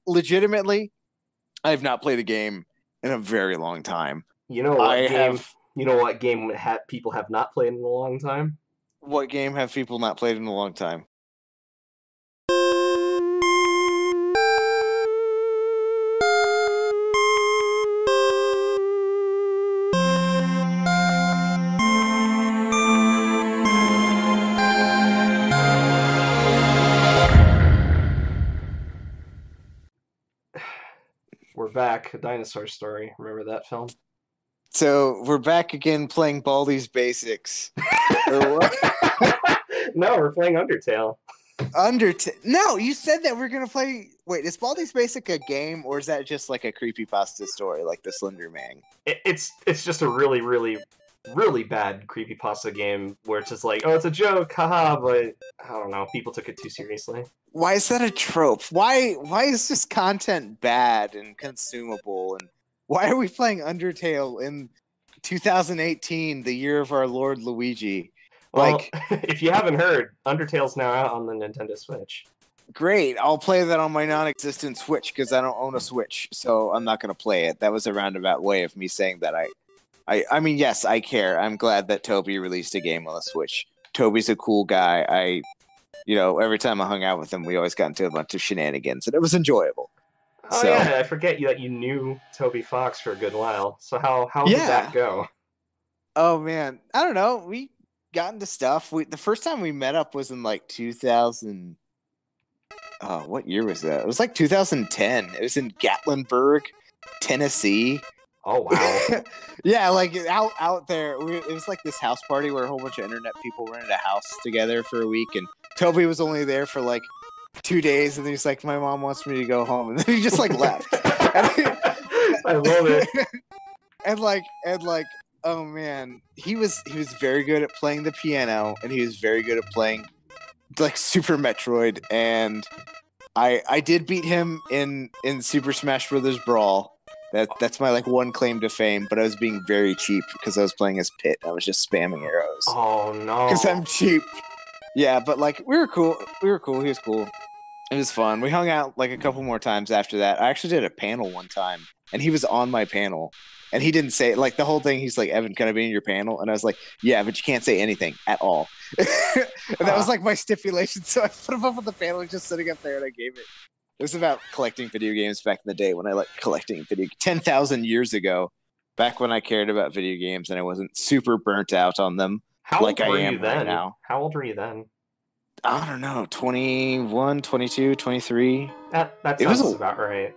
legitimately, I have not played a game in a very long time. You know what I game? have. You know what game people have not played in a long time? What game have people not played in a long time? We're back. A Dinosaur Story. Remember that film? So we're back again playing Baldi's Basics. Or what? No, we're playing Undertale. Undertale. No, you said that we're gonna play. Wait, is Baldi's Basic a game, or is that just like a creepypasta story, like the Slender Man? It's just a really, really, really bad creepypasta game where it's just like, oh, it's a joke, haha, but I don't know, people took it too seriously. Why is that a trope? Why is this content bad and consumable? And why are we playing Undertale in 2018, the year of our Lord Luigi? Well, Like, if you haven't heard, Undertale's now out on the Nintendo Switch. great. I'll play that on my non-existent Switch because I don't own a Switch, so I'm not going to play it. That was a roundabout way of me saying that I mean, yes, I care. I'm glad that Toby released a game on the Switch. Toby's a cool guy. Every time I hung out with him, we always got into a bunch of shenanigans, and it was enjoyable. Oh yeah, I forget that you knew Toby Fox for a good while. So how did that go? Oh man, I don't know. We got into stuff. The first time we met up was in like 2000. What year was that? It was like 2010. It was in Gatlinburg, Tennessee. Oh wow. Yeah, like out there. It was like this house party where a whole bunch of internet people rented a house together for a week, and Toby was only there for like 2 days, and he's like, "My mom wants me to go home," and then he just like left. I love it. And oh man, he was very good at playing the piano, and he was very good at playing like Super Metroid, and I did beat him in Super Smash Brothers Brawl. That's my like one claim to fame, but I was being very cheap because I was playing as Pit. I was just spamming arrows. Oh no. Because I'm cheap. Yeah, but like we were cool. He was cool. It was fun. We hung out like a couple more times after that. I actually did a panel one time, and he was on my panel. And he didn't say like the whole thing. He's like, "Evan, can I be in your panel?" And I was like, "Yeah, but you can't say anything at all." And that was like my stipulation. So I put him up on the panel, just sitting up there, and I gave it. It was about collecting video games back in the day when I liked collecting 10,000 years ago, back when I cared about video games and I wasn't super burnt out on them. How like old I were am you then? right now. How old were you then? I don't know, 21, 22, 23. That sounds about right.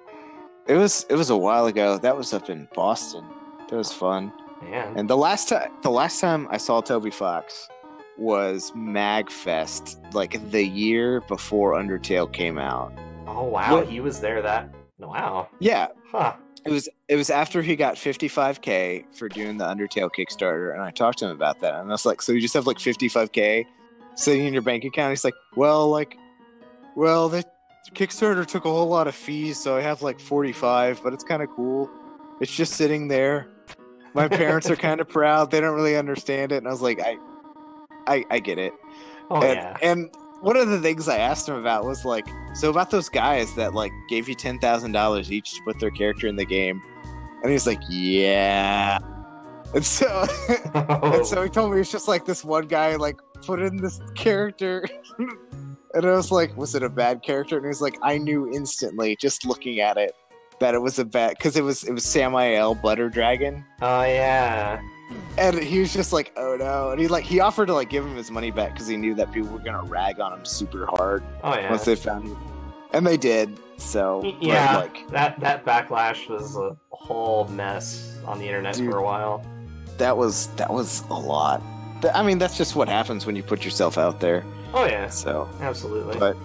It was a while ago. That was up in Boston. That was fun. Man. And the last time I saw Toby Fox was MagFest, like the year before Undertale came out. Oh wow, he was there wow. Yeah. Huh. It was after he got 55K for doing the Undertale Kickstarter, and I talked to him about that, and I was like, "So you just have like 55K sitting in your bank account?" He's like, well, the Kickstarter took a whole lot of fees, so I have like 45, but it's kind of cool. It's just sitting there. My parents are kind of proud. They don't really understand it, and I was like, I get it. Oh yeah. And one of the things I asked him about was like, so about those guys that like gave you $10,000 each to put their character in the game, and he's like, yeah. And so, and so he told me it's just like this one guy like put in this character, and I was like, was it a bad character? And he was like, I knew instantly just looking at it that it was a bad, because it was Samael Butter Dragon. Oh yeah. And he was just like, oh no. And he offered to like give him his money back because he knew that people were gonna rag on him super hard. Oh yeah. Once they found him, and they did. So yeah, like that backlash was a whole mess on the internet for a while. That was a lot. I mean, that's just what happens when you put yourself out there. Oh yeah. So absolutely. But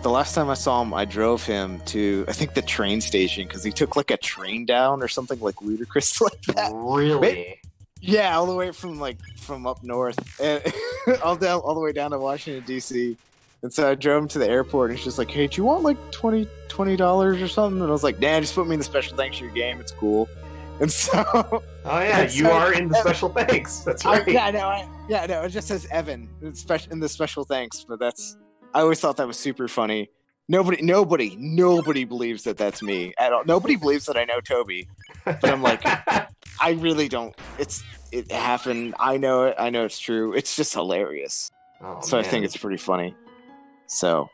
the last time I saw him, I drove him to, I think, the train station because he took like a train down or something like ludicrous like that. Really? Yeah, all the way from up north, and all the way down to Washington D.C. And so I drove him to the airport, and he's just like, "Hey, do you want like $20 or something?" And I was like, "Nah, just put me in the special thanks to your game. It's cool." And so, oh yeah, you are in the special thanks. That's right. No, it just says Evan in the special thanks, but I always thought that was super funny. Nobody believes that that's me at all. Nobody believes that I know Toby, but I'm like, I really don't. It happened. I know it. I know it's true. It's just hilarious. Oh, So man. I think it's pretty funny. So,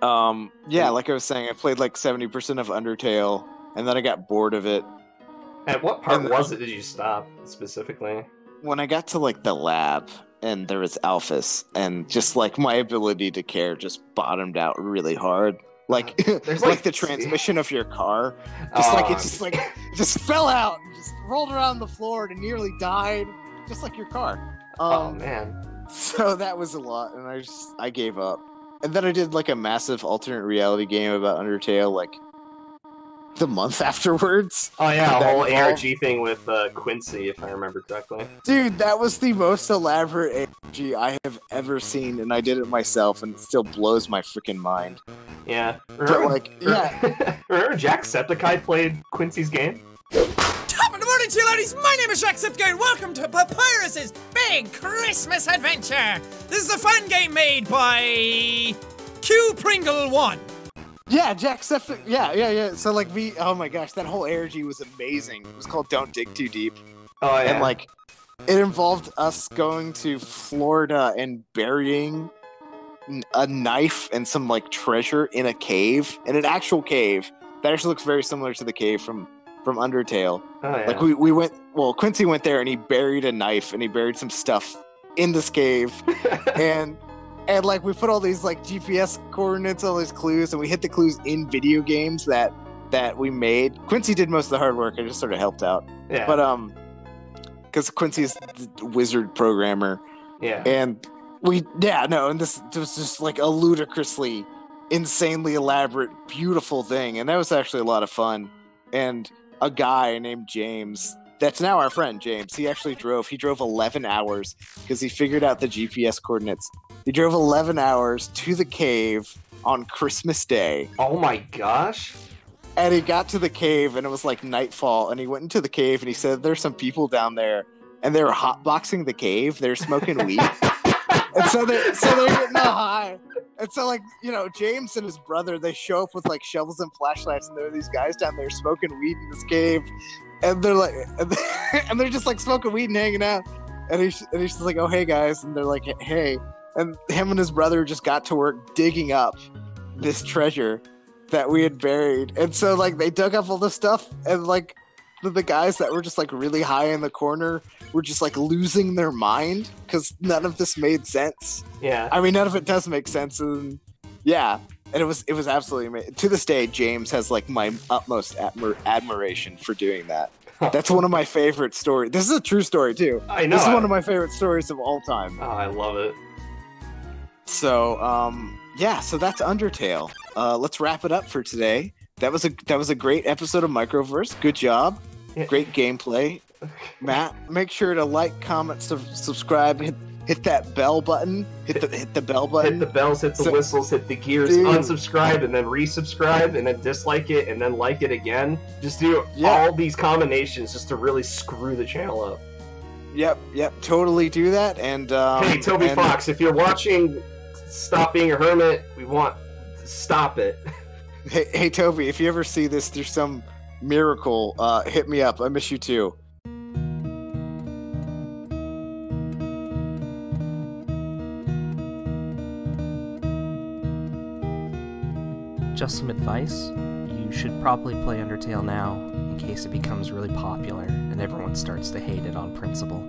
yeah, like I was saying, I played like 70% of Undertale, and then I got bored of it. At what part was it did you stop specifically? When I got to like the lab and there was Alphys, and just like my ability to care just bottomed out really hard. Like There's like the transmission of your car, it just fell out and just rolled around the floor and nearly died, just like your car. Oh man. So that was a lot, and I gave up. And then I did like a massive alternate reality game about Undertale, like the month afterwards. Oh yeah, a whole ARG thing with Quincy, if I remember correctly. Dude, that was the most elaborate ARG I have ever seen, and I did it myself, and it still blows my freaking mind. Yeah. Remember Jacksepticeye played Quincy's game? Top of the morning to you, ladies! My name is Jacksepticeye, and welcome to Papyrus's Big Christmas Adventure! This is a fun game made by Q Pringle 1. Yeah, Jacksepticeye. Yeah. So like oh my gosh, that whole ARG was amazing. It was called Don't Dig Too Deep. Oh yeah. And like, it involved us going to Florida and burying a knife and some like treasure in a cave, in an actual cave that actually looks very similar to the cave from Undertale. Oh yeah. Like we went. Well, Quincy went there and he buried a knife and he buried some stuff in this cave, and like we put all these like GPS coordinates, all these clues, and we hit the clues in video games that we made. Quincy did most of the hard work. I just sort of helped out. Yeah. But because Quincy's the wizard programmer. Yeah. And and this was just like a ludicrously, insanely elaborate, beautiful thing, and that was actually a lot of fun. And a guy named James, that's now our friend James, he drove 11 hours because he figured out the GPS coordinates. He drove 11 hours to the cave on Christmas Day. Oh my gosh. And he got to the cave and it was like nightfall, and he went into the cave and he said there's some people down there and they were hotboxing the cave. They're smoking weed. And so they're getting all high. And so, like, you know, James and his brother, they show up with, like, shovels and flashlights, and there are these guys down there smoking weed in this cave. And they're like, and they're just, like, smoking weed and hanging out. And he's just like, oh, hey, guys. And they're like, hey. And him and his brother just got to work digging up this treasure that we had buried. And so, like, they dug up all this stuff, and, like, the guys that were just like really high in the corner were just like losing their mind because none of this made sense. Yeah. I mean, none of it does make sense. And yeah. And it was absolutely amazing. To this day, James has like my utmost admiration for doing that. That's one of my favorite stories. This is a true story too. I know. This is one of my favorite stories of all time. Oh, I love it. So, yeah, so that's Undertale. Let's wrap it up for today. That was a great episode of Microverse. Good job. Great gameplay. Matt, make sure to like, comment, subscribe, hit that bell button. Hit the bell button. Hit the bells, hit the whistles, hit the gears, unsubscribe, and then resubscribe, and then dislike it, and then like it again. Just do all these combinations just to really screw the channel up. Yep, totally do that. And hey, Toby Fox, if you're watching, stop being a hermit. We want to stop it. Hey, Toby, if you ever see this, there's some miracle, hit me up. I miss you too. Just some advice, you should probably play Undertale now in case it becomes really popular and everyone starts to hate it on principle.